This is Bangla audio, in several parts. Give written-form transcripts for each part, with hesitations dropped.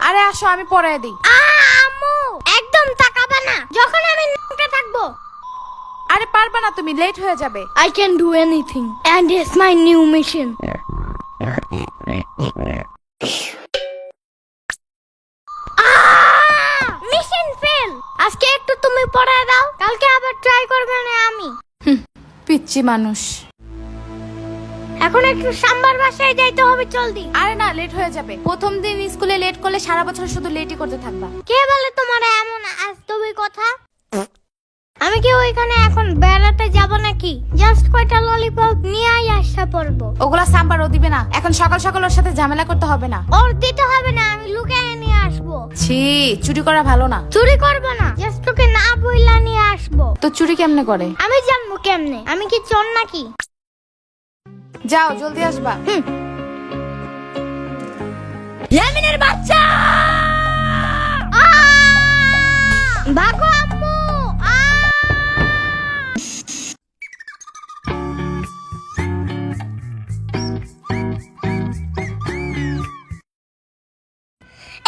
আরে আসো, আমি পরে দিই। আম্মু একদম তাকাবে না যখন আমি নামতে থাকবো। আরে পারবা না, তুমি লেট হয়ে যাবে। I can do anything and it's my new mission. Mission fail. আজকে একটু তুমি পড়ায় দাও, কালকে আবার ট্রাই করবে না আমি। পিচ্চি মানুষ। এখন একটু সাম্বার বাসায় যাইতে হবে, জলদি। আরে না, লেট হয়ে যাবে। প্রথম দিন স্কুলে লেট করলে সারা বছর শুধু লেটই করতে থাকবা। কে বলে তোমার এমন আজতবি কথা? আমি কি ওইখানে এখন বেড়াতে যাব নাকি? জাস্ট কয়টা ললিপপ নিয়ে আসা পড়বো। ওগুলা সাম্বার ও দিবে না। এখন সকাল সকাল ওর সাথে ঝামেলা করতে হবে না। ওর দিতে হবে না, আমি লুকিয়ে নিয়ে আসবো। ছি, চুরি করা ভালো না। চুরি করবো না, জাস্ট ওকে না বইলা নিয়ে আসবো। তো চুরি কেমনে করে? আমি জানবো কেমনে? আমি কি চোর নাকি? যাও, জলদি আসবা। ইয়ামিনের বাচ্চা, ভাগো আম্মু।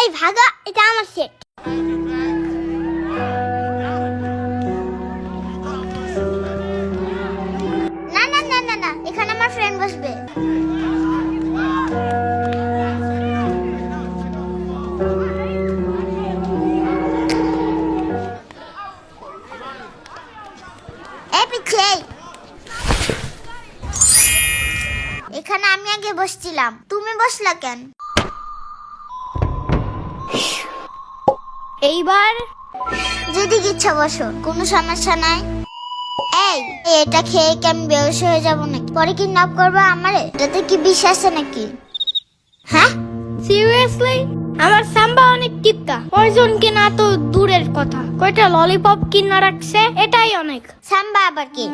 এই ভাগা, এটা আমার সেট। না না না না না, এখানে আমার ফ্রেন্ড বসবে। এখানে আমি আগে বসছিলাম, তুমি বসলা কেন? এইবার যদি ইচ্ছা বসো, কোনো সমস্যা নাই। এই এটা খেয়ে কি আমি বেহুশ হয়ে যাবো নাকি? পরে কিডন্যাপ করবে আমারে? এটাতে কি বিষ আছে নাকি? হ্যাঁ সিরিয়াসলি? আমার সাম্বা অনেক কিপটা, পয়জন কিনা তো দূরের কথা, কয়টা ললিপপ কিনা রাখছে, এটাই অনেক। সাম্বা আবার কি?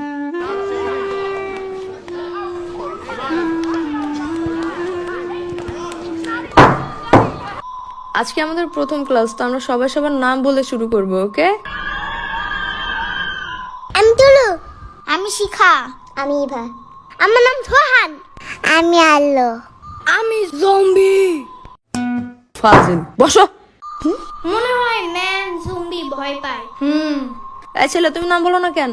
আজকে আমাদের প্রথম ক্লাস, তো আমরা সবাই সবার নাম বলে শুরু করব, ওকে? আমি তুলু। আমি শিখা। আমি ইভা। আমার নাম সোহান। আমি আল্লো। আমি জম্বি। ফাজিল, বসো। মনে হয় ম্যান জম্বি ভয় পায়। এই ছেলে, তুমি নাম বলো না কেন?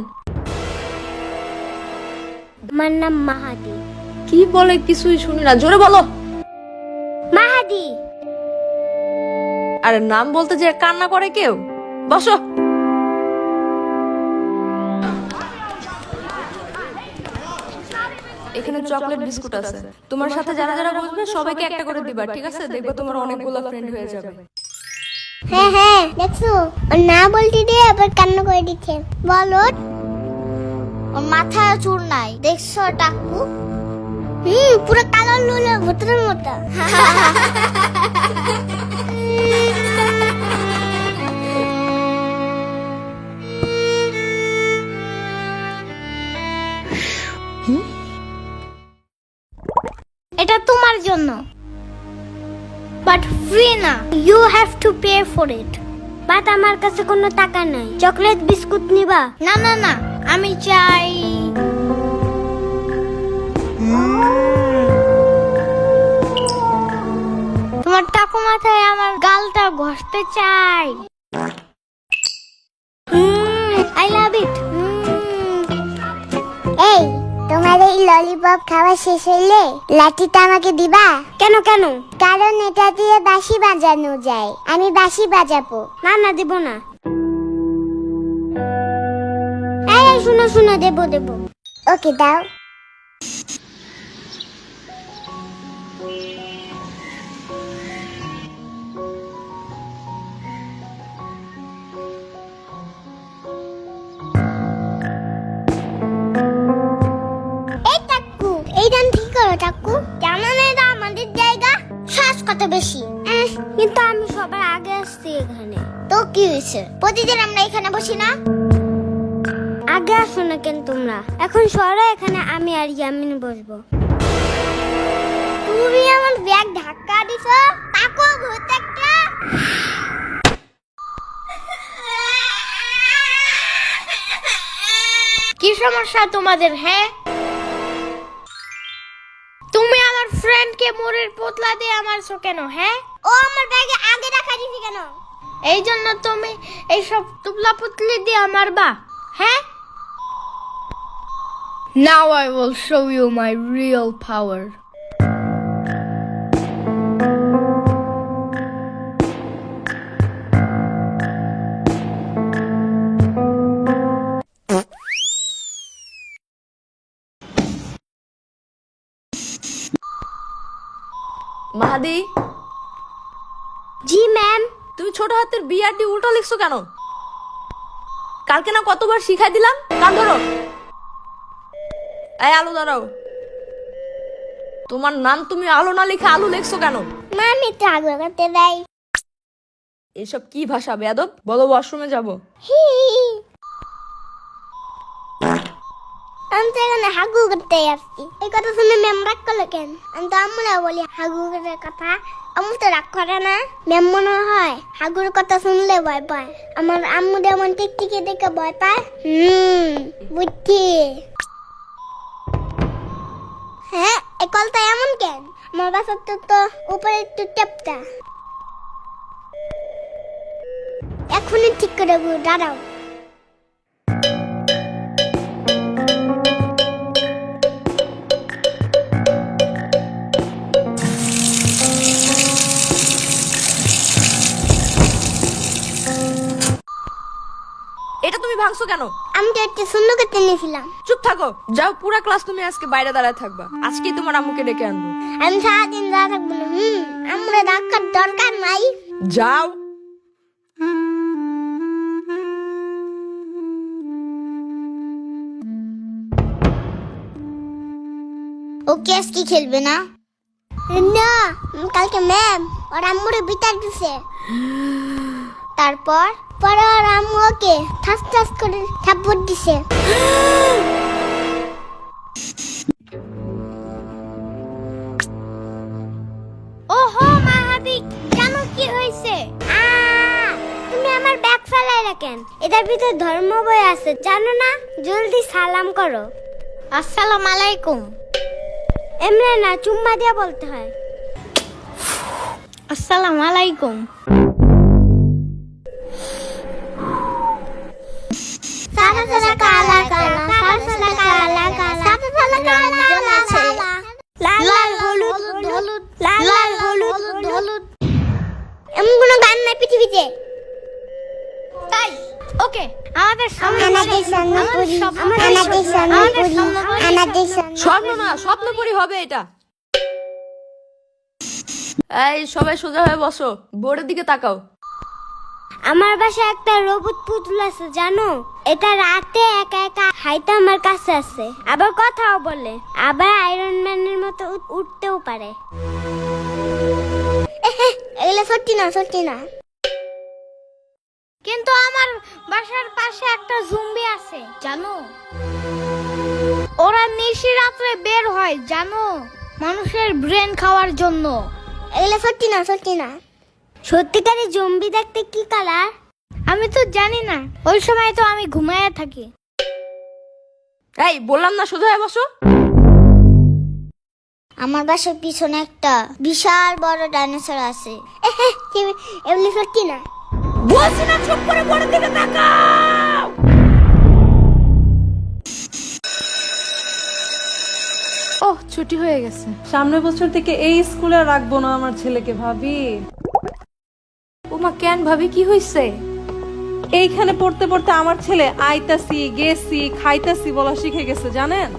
আমার নাম মাহাদি। কি বলে কিছুই শুনি না, জোরে বলো। মাহাদি। আরে নাম বলতে যে কান্না করে কেউ? বসো। এখানে চকলেট বিস্কুট আছে, তোমার সাথে যারা যারা বসবে সবাইকে একটা করে দিবা, ঠিক আছে? দেখবে তোমার অনেকগুলো ফ্রেন্ড হয়ে যাবে। হ্যাঁ হ্যাঁ, দেখছো ও না বলতে দিয়ে আবার কান্না করে দিচ্ছে। বলো। ওর মাথায় চুল নাই, দেখছো টাকু? পুরো কালো লুলের ভূতের মতো। এটা তোমার জন্য, বাট ফ্রি না, you have to pay for it. But আমার কাছে কোনো টাকা নাই। চকলেট বিস্কুট নিবা? না না না, আমি চাই তোমার টাকু মাথায় আমার গালটা ঘষতে চাই। আই লাভ ইট। এই তোমার এই ললিপপ খাওয়া শেষ হইলে লাঠিটা আমাকে দিবা? কেন কেন? কারণ এটা দিয়ে বাঁশি বাজানো যায়, আমি বাঁশি বাজাবো। না না, দেব না। এই শুনো শুনো, দেব দেব। ওকে দাও। বেশি, কিন্তু আমি সবার আগে আসছি এখানে। তো কি হয়েছে? প্রতিদিন আমরা এখানে বসি না? আগে আসো না কেন তোমরা? এখন সরো, এখানে আমি আর ইয়ামিন বসবো। তুমি আমার ব্যাগ ধাক্কা দিছো, তাকো ভূত একটা। কি সমস্যা তোমাদের? হ্যাঁ, তুমি আমার ফ্রেন্ডকে মোড়ের পোতলা দিয়ে মারছো কেন? হ্যাঁ, আমার ব্যাগে আগে রাখা দিছি কেন? এই জন্য তুমি এইসব তুবলা পুতলি দিয়ে মারবা, হ্যাঁ? Now I will show you my real power. Mahadi, জি ম্যাম। তুমি ছোট হাতের বিআরটি উল্টো লিখছো কেন? কালকে না কতবার শিখাই দিলাম? কান ধরো। এই আলু দাঁড়াও। তোমার নাম তুমি আলো না লিখে আলু লিখছো কেন? মামি তো আগে করতে দেয়। এসব কি ভাষা বেয়াদব? বলো ওয়াশরুমে যাব। হি আমি তো এখানে হাগু করতে আসছি। এই কথা শুনে ম্যাম রাগ করলো কেন? আমি তো আম্মুরা বলি হাগু করার কথা। আম্মু তো রাগ করে না। ম্যাম মনে হয় হাগুর কথা শুনলে ভয় পায়। আমার আম্মু যেমন টিকটিকি দেখে ভয় পায়। বুঝছি। হ্যাঁ, এই কলটা এমন কেন? আমার বাসার তো উপরে একটু টেপটা। এখনই ঠিক করে দাঁড়াও। এটা তুমি ভাঙছো কেন? আমি তো একটু সুন্দর করতে নিয়েছিলাম। চুপ থাকো। যাও, পুরা ক্লাস তুমি আজকে বাইরে দাঁড়ায় থাকবা। আজকেই তোমার আম্মুকে ডেকে আনবো। আমি সারাদিন দাঁড়া থাকবো না। আমরা ডাকার দরকার নাই। যাও। ওকে আজকে খেলবে না? না, কালকে ম্যাম ওর আম্মুরে বিতার দিছে। তারপর পরে ওর আম্মু ওকে ঠাস ঠাস করে থাপ্পড় দিছে। ওহো মাহাদি, জানো কি হয়েছে? তুমি আমার ব্যাগ ফেলাই রাখেন। এটার ভিতর ধর্ম বই আছে, জানো না? জলদি সালাম করো। আসসালামু আলাইকুম। এমনি না, চুম্মা দিয়ে বলতে হয়। আসসালামু আলাইকুম। সাদা সাদা কালা কালা, সাদা সাদা কালা কালা, সাদা সাদা কালা কালা, লাল হলুদ হলুদ, লাল হলুদ হলুদ। এমন কোনো গান নাই পৃথিবীতে। তাই ওকে, আমাদের স্বপ্ন না, স্বপ্নপুরি হবে এটা। এই সবাই সোজা হয়ে বসো, বোর্ডের দিকে তাকাও। আমার বাসায় একটা রোবট পুতুল আছে, জানো? এটা রাতে একা একা হাইতে আমার কাছে আছে, আবার কথাও বলে, আবার আয়রন ম্যানের মতো উঠতেও পারে। এগুলো সত্যি না, সত্যি না। কিন্তু আমার বাসার পাশে একটা জম্বি আছে, জানো? ওরা নিশি রাত্রে বের হয়, জানো? মানুষের ব্রেন খাওয়ার জন্য। এগুলো সত্যি না, সত্যি না। সত্যিকারের জম্বি দেখতে কি কালার? আমি তো জানি না, ওই সময় তো আমি ঘুমায় থাকি। এই বললাম না সোজা হয়ে বসো। আমার বাসার পিছনে একটা বিশাল বড় ডাইনোসর আছে। এগুলি সত্যি না। বলছি না চুপ করে বোর্ডের দিকে তাকাও। ওহ, ছুটি হয়ে গেছে। সামনের বছর থেকে এই স্কুলে রাখবো না আমার ছেলেকে, ভাবি। ওমা, কেন ভাবি, কি হইছে? এইখানে পড়তে পড়তে আমার ছেলে আইতাছি গেছি খাইতাছি বলা শিখে গেছে, জানেন?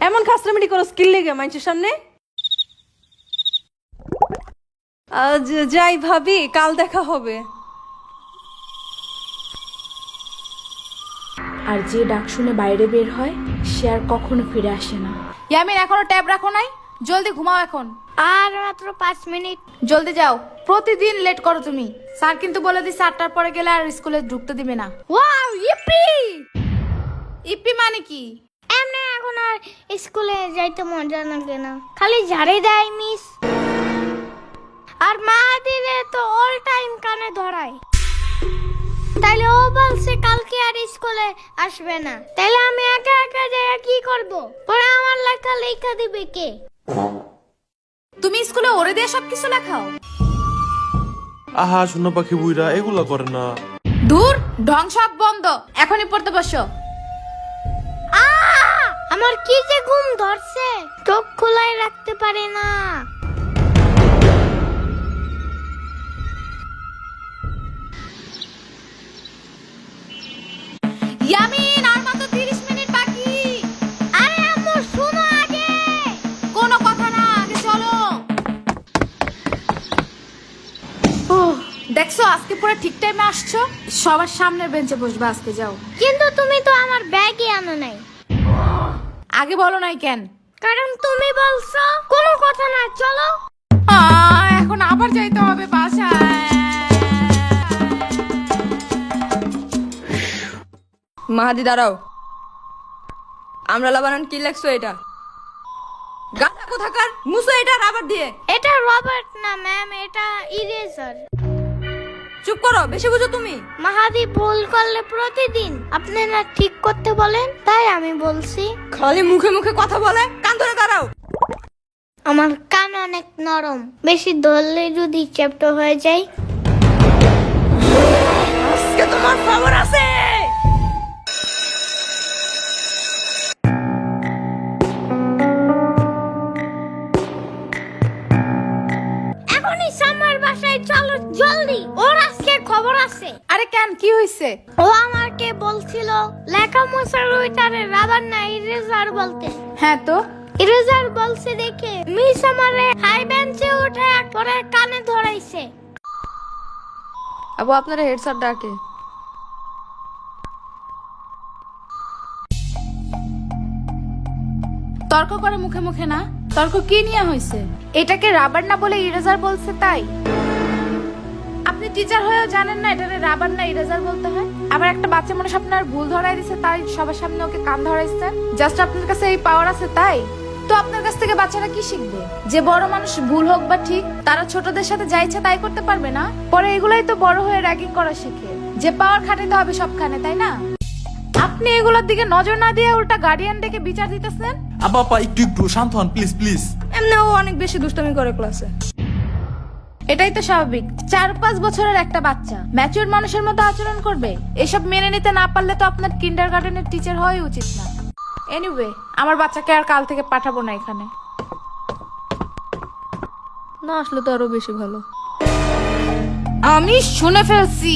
এমন খাসরামিটি করো স্কিল লেগে মানুষের সামনে। যাই ভাবি, কাল দেখা হবে। আর যে ডাক শুনে বাইরে বের হয় সে আর কখনো ফিরে আসে না। ইয়ামিন, এখনো ট্যাব রাখো নাই? জলদি ঘুমাও এখন। আর মাত্র 5 মিনিট। জলদি যাও, প্রতিদিন লেট করো তুমি। স্যার কিন্তু বলে দিচ্ছে 8টার পরে গেলে আর স্কুলে ঢুকতে দিবে না। Wow, E P! ইপি মানে কি? এমনি এখন আর স্কুলে যাইতে মজা লাগে না, খালি ঝাড়ে দেয় মিস। আর মা দিলে তো অল টাইম কানে ধরায়। তাইলে ও বলছে কালকে আর স্কুলে আসবে না, তাইলে আমি একা একা যাই কি করব? পরে আমার লেখা দিবে কে? তুমি স্কুলে ওরে দিয়ে সবকিছু লেখাও? আহা শূন্য পাখি বুইরা এগুলা করে না। দূর, ঢং সব বন্ধ, এখনই পড়তে বসো। আমার কি যে ঘুম ধরছে, চোখ খোলাই রাখতে পারি না। ইয়ামিন, আর মাত্র 30 মিনিট বাকি। আরে আম্মু শোনো আগে। কোনো কথা না, আগে চলো। ওহ, দেখছো আজকে পুরো ঠিক টাইমে আসছো। সবার সামনের বেঞ্চে বসবে আজকে, যাও। কিন্তু তুমি তো আমার ব্যাগই আনো নাই। আগে বলো নাই কেন? কারণ তুমি বলছো। কোনো কথা না, চলো। এখন আবার যাইতে হবে বাসায়। মাহাদি দাঁড়াও, আমরা লাবানান কি লেখছো এটা? গাধা কোথাকার, মুছো এটা রাবার দিয়ে। এটা রবার্ট না ম্যাম, এটা ইরেজার। চুপ করো, বেশি বুঝো তুমি। মাহাদি ভুল করলে প্রতিদিন আপনারা ঠিক করতে বলেন, তাই আমি বলছি। খালি মুখে মুখে কথা বলে, কান ধরে দাঁড়াও। আমার কান অনেক নরম, বেশি ধরলে যদি চ্যাপ্টা হয়ে যায়। আজকে তোমার খবর আছে। এখনই সামার বাসায় চলো জলদি, ওর আজকে খবর আছে। আরে কেন, কি হয়েছে? ও আমাকে বলছিল লেখা মোছার ওইটারে রাবার না ইরেজার বলতে। হ্যাঁ তো, ইরেজার বলছে দেখে মিস আমারে হাই বেঞ্চে উঠে পরে কানে ধরাইছে। আবু আপনারা হেড স্যার ডাকে। তর্ক করে মুখে মুখে না। তর্ক কি নিয়ে হয়েছে? এটাকে রাবার না বলে ইরেজার বলছে তাই? আপনি টিচার হয়েও জানেন না এটাকে রাবার না ইরেজার বলতে হয়? আবার একটা বাচ্চা মানুষ আপনার ভুল ধরাই দিছে, তাই সবার সামনে ওকে কান ধরাইছেন। জাস্ট আপনার কাছে এই পাওয়ার আছে তাই? তো আপনার কাছ থেকে বাচ্চারা কি শিখবে? যে বড় মানুষ ভুল হোক বা ঠিক, তারা ছোটদের সাথে যা ইচ্ছা তাই করতে পারবে না? পরে এগুলাই তো বড় হয়ে র্যাগিং করা শিখে, যে পাওয়ার খাটাতে হবে সবখানে, তাই না? আপনি এগুলোর দিকে নজর না দিয়ে উল্টা গার্ডিয়ান ডেকে বিচার দিতেছেন। আব্বা আপা একটু একটু শান্ত হন প্লিজ প্লিজ। এমনি ও অনেক বেশি দুষ্টামি করে ক্লাসে। এটাই তো স্বাভাবিক, 4-5 বছরের একটা বাচ্চা ম্যাচিউর মানুষের মতো আচরণ করবে। এসব মেনে নিতে না পারলে তো আপনার কিন্ডারগার্টেনের টিচার হওয়াই উচিত না। এনিওয়ে, আমার বাচ্চাকে আর কাল থেকে পাঠাবো না এখানে। না আসলে তো আরো বেশি ভালো। আমি শুনে ফেলছি।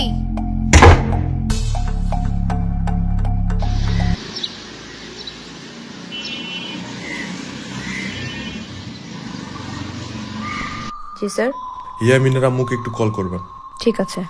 জি স্যার। ইয়ামিনের আম্মুকে একটু কল করবেন। ঠিক আছে।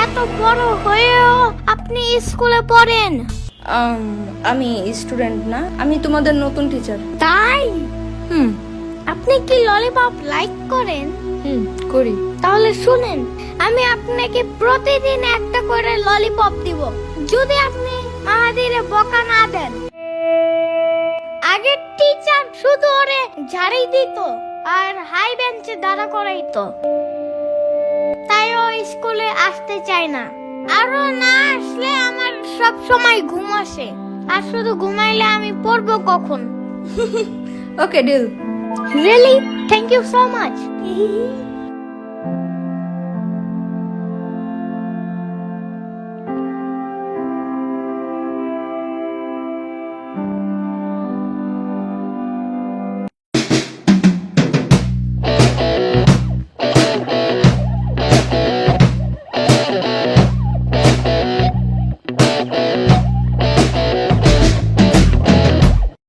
এত বড় হয়েও আপনি স্কুলে পড়েন? আমি স্টুডেন্ট না, আমি তোমাদের নতুন টিচার। তাই? হুম আপনি কি ললিপপ লাইক করেন? হুম করি। তাহলে শুনেন, আমি আপনাকে প্রতিদিন একটা করে ললিপপ দিব যদি আপনি মাহাদিরে বকা না দেন। আগের টিচার শুধু ওরে ঝাড়ি দিত আর হাই বেঞ্চে দাঁড়া করাইতো, তাই ও স্কুলে আসতে চায় না। আরো না আসলে আমার সব সময় ঘুম আসে, আর শুধু ঘুমাইলে আমি পড়বো কখন? Okay deal. Really? Thank you so much.